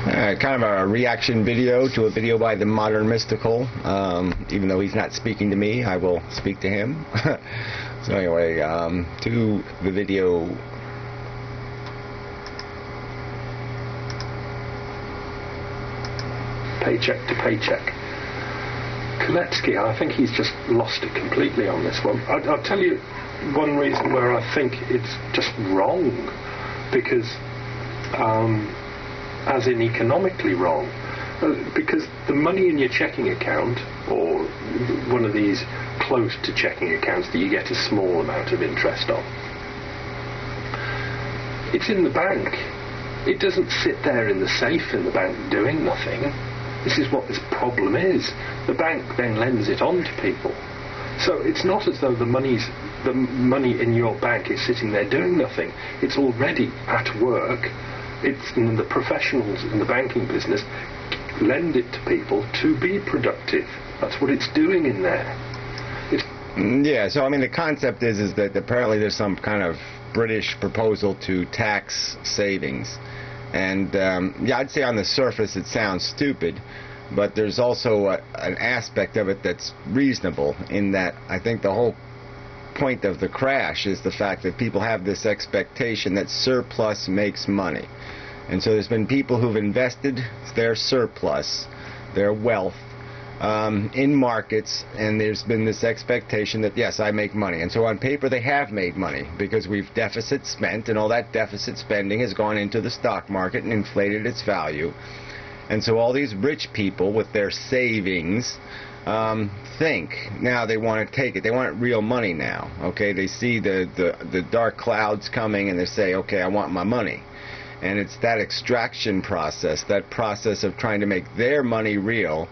Kind of a reaction video to a video by the Modern Mystical. Even though he's not speaking to me, I will speak to him. So anyway, to the video. Paycheck to paycheck. Koletsky, I think he's just lost it completely on this one. I'll tell you one reason where I think it's just wrong, because as in economically wrong, because the money in your checking account, or one of these close to checking accounts that you get a small amount of interest on, it's in the bank. It doesn't sit there in the safe in the bank doing nothing. This is what this problem is. The bank then lends it on to people. So it's not as though the money in your bank is sitting there doing nothing. It's already at work. It's the professionals in the banking business lend it to people to be productive. That's what it's doing in there. Yeah, so I mean the concept is that apparently there's some kind of British proposal to tax savings. And yeah, I'd say on the surface it sounds stupid, but there's also an aspect of it that's reasonable, in that I think the whole point of the crash is the fact that people have this expectation that surplus makes money. And so there's been people who've invested their surplus, their wealth, in markets, and there's been this expectation that, yes, I make money. And so on paper they have made money, because we've deficit spent, and all that deficit spending has gone into the stock market and inflated its value. And so all these rich people with their savings think now they want to take it. They want real money now. Okay, they see the dark clouds coming, and they say, okay, I want my money. And it's that extraction process, that process of trying to make their money real,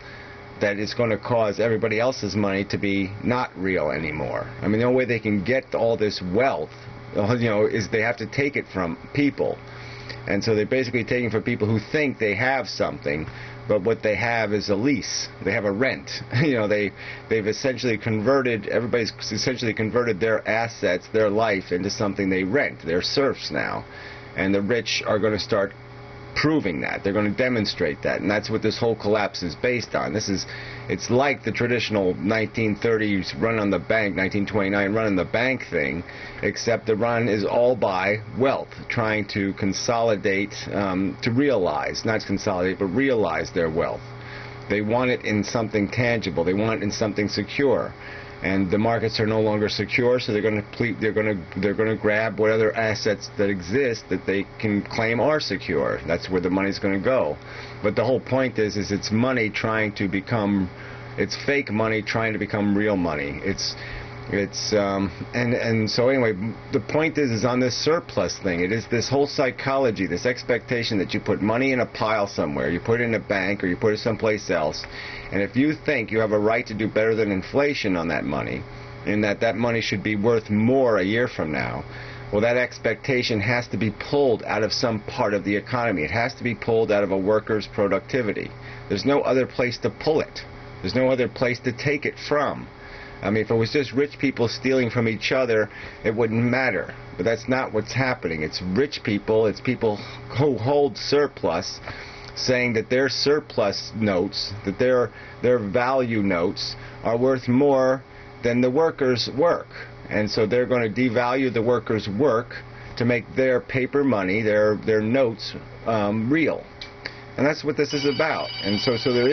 that is going to cause everybody else's money to be not real anymore. I mean, the only way they can get all this wealth, is they have to take it from people. And so they're basically taking from people who think they have something, but what they have is a lease. They have a rent. They've essentially everybody's essentially converted their assets, their life, into something they rent. They're serfs now. And the rich are going to start proving that. They're going to demonstrate that, and that's what this whole collapse is based on. It's like the traditional 1930s run on the bank, 1929 run on the bank thing, except the run is all by wealth, trying to consolidate, to realize, not consolidate, but realize their wealth. They want it in something tangible. They want it in something secure. And the markets are no longer secure, so they're going to grab what other assets that exist that they can claim are secure. That's where the money's going to go. But the whole point is it's money trying to become, it's fake money trying to become real money. And so anyway, the point is on this surplus thing. It is this whole psychology, this expectation that you put money in a pile somewhere, you put it in a bank or you put it someplace else, and if you think you have a right to do better than inflation on that money, and that money should be worth more a year from now, well, that expectation has to be pulled out of some part of the economy. It has to be pulled out of a worker's productivity. There's no other place to pull it. There's no other place to take it from. I mean, if it was just rich people stealing from each other, it wouldn't matter. But that's not what's happening. It's rich people, it's people who hold surplus, saying that their surplus notes, that their value notes are worth more than the workers' work. And so they're going to devalue the workers' work to make their paper money, their notes, real. And that's what this is about. And so there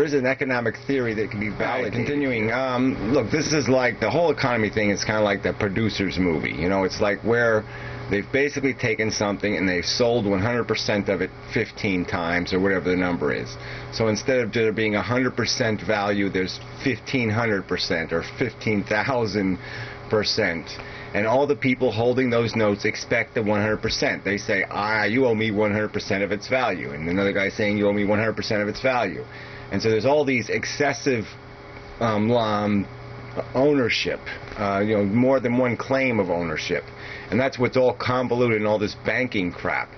is an economic theory that can be validated. Continuing, look, this is like the whole economy thing is kind of like the producer's movie. It's like where they've basically taken something and they've sold 100% of it 15 times or whatever the number is. So instead of there being 100% value, there's 1,500% or 15,000%. And all the people holding those notes expect the 100%. They say, you owe me 100% of its value. And another guy saying, you owe me 100% of its value. And so there's all these excessive ownership, more than one claim of ownership. And that's what's all convoluted in all this banking crap.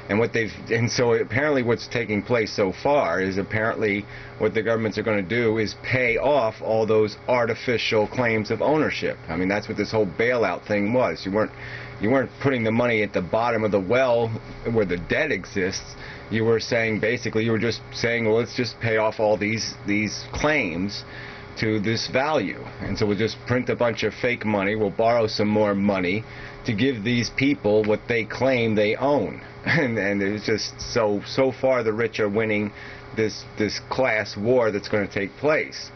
And so apparently what's taking place so far is apparently what the governments are going to do is pay off all those artificial claims of ownership. I mean, that's what this whole bailout thing was. You weren't putting the money at the bottom of the well where the debt exists. You were saying, basically, you were just saying, well, let's just pay off all these claims to this value. And so we'll just print a bunch of fake money, we'll borrow some more money to give these people what they claim they own. And it's just so far the rich are winning this class war that's going to take place.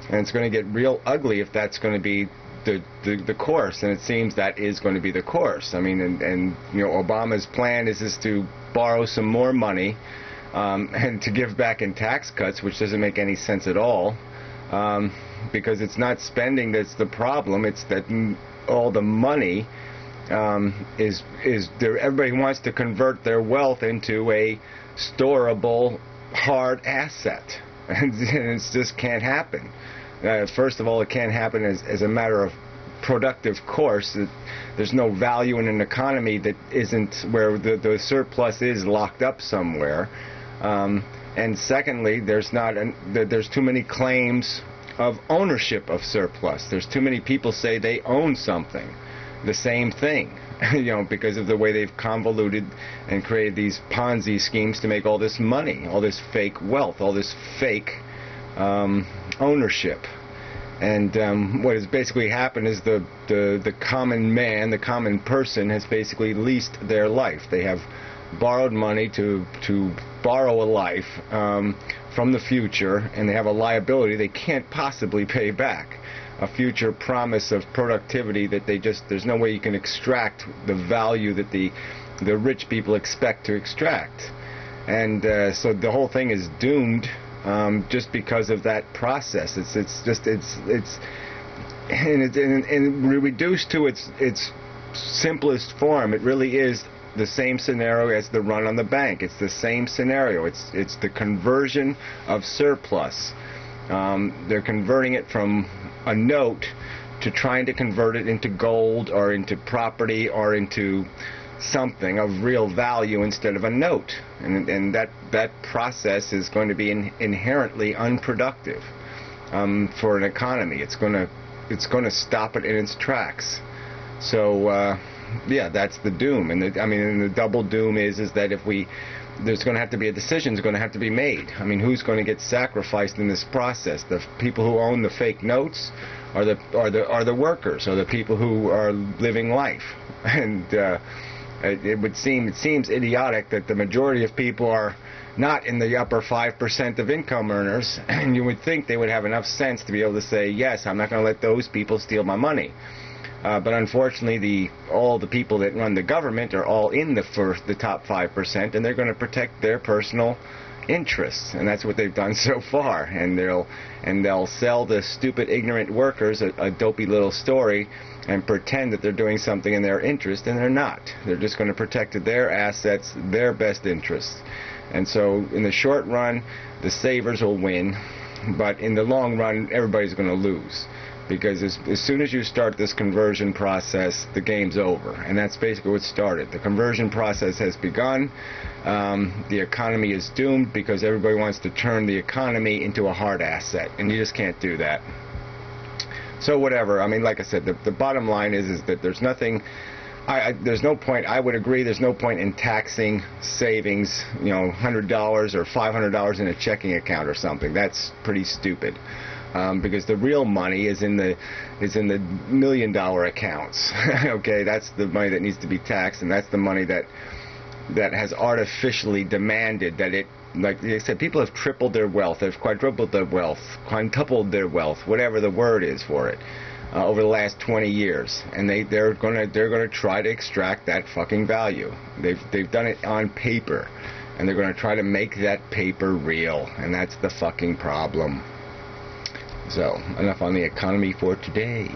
And it's going to get real ugly if that's going to be the course, and it seems that is going to be the course. I mean, and you know, Obama's plan is to borrow some more money and to give back in tax cuts, which doesn't make any sense at all, because it's not spending that's the problem. It's that all the money is there. Everybody wants to convert their wealth into a storable hard asset, and it just can't happen. First of all, it can't happen as a matter of productive course. There's no value in an economy that isn't where the surplus is locked up somewhere. And secondly, there's too many claims of ownership of surplus. There's too many people say they own something, the same thing, you know, because of the way they've convoluted and created these Ponzi schemes to make all this money, all this fake wealth, all this fake ownership. And what has basically happened is the common man, the common person, has basically leased their life. They have borrowed money to borrow a life from the future, and they have a liability they can't possibly pay back. A future promise of productivity that there's no way you can extract the value that the rich people expect to extract. And so the whole thing is doomed just because of that process. And reduced to its simplest form, it really is the same scenario as the run on the bank. It's the same scenario. It's the conversion of surplus. They're converting it from a note to trying to convert it into gold or into property or into something of real value instead of a note. And that process is going to be inherently unproductive for an economy. It's going to stop it in its tracks. So yeah, that's the doom. And the double doom is that there's going to have to be a decision going to have to be made. I mean, who's going to get sacrificed in this process? The people who own the fake notes, or the workers, or the people who are living life? And it seems idiotic that the majority of people are not in the upper 5% of income earners, and you would think they would have enough sense to be able to say, yes, I'm not going to let those people steal my money. But unfortunately, all the people that run the government are all in the top 5%, and they're going to protect their personal interests, and that's what they've done so far. And they'll sell the stupid, ignorant workers a dopey little story and pretend that they're doing something in their interest, and they're not. They're just going to protect their assets, their best interests. And so, in the short run, the savers will win, but in the long run, everybody's going to lose. Because as soon as you start this conversion process, the game's over. And that's basically what started. The conversion process has begun. The economy is doomed because everybody wants to turn the economy into a hard asset. And you just can't do that. So whatever. I mean, like I said, the bottom line is that there's nothing... there's no point, I would agree, there's no point in taxing savings, $100 or $500 in a checking account or something. That's pretty stupid. Because the real money is in the $1 million accounts. Okay, that's the money that needs to be taxed, and that's the money that has artificially demanded that it, like I said, people have tripled their wealth, they've quadrupled their wealth, quintupled their wealth, whatever the word is for it, over the last 20 years, and they're gonna try to extract that fucking value. They've done it on paper, and they're gonna try to make that paper real, and that's the fucking problem. So, enough on the economy for today.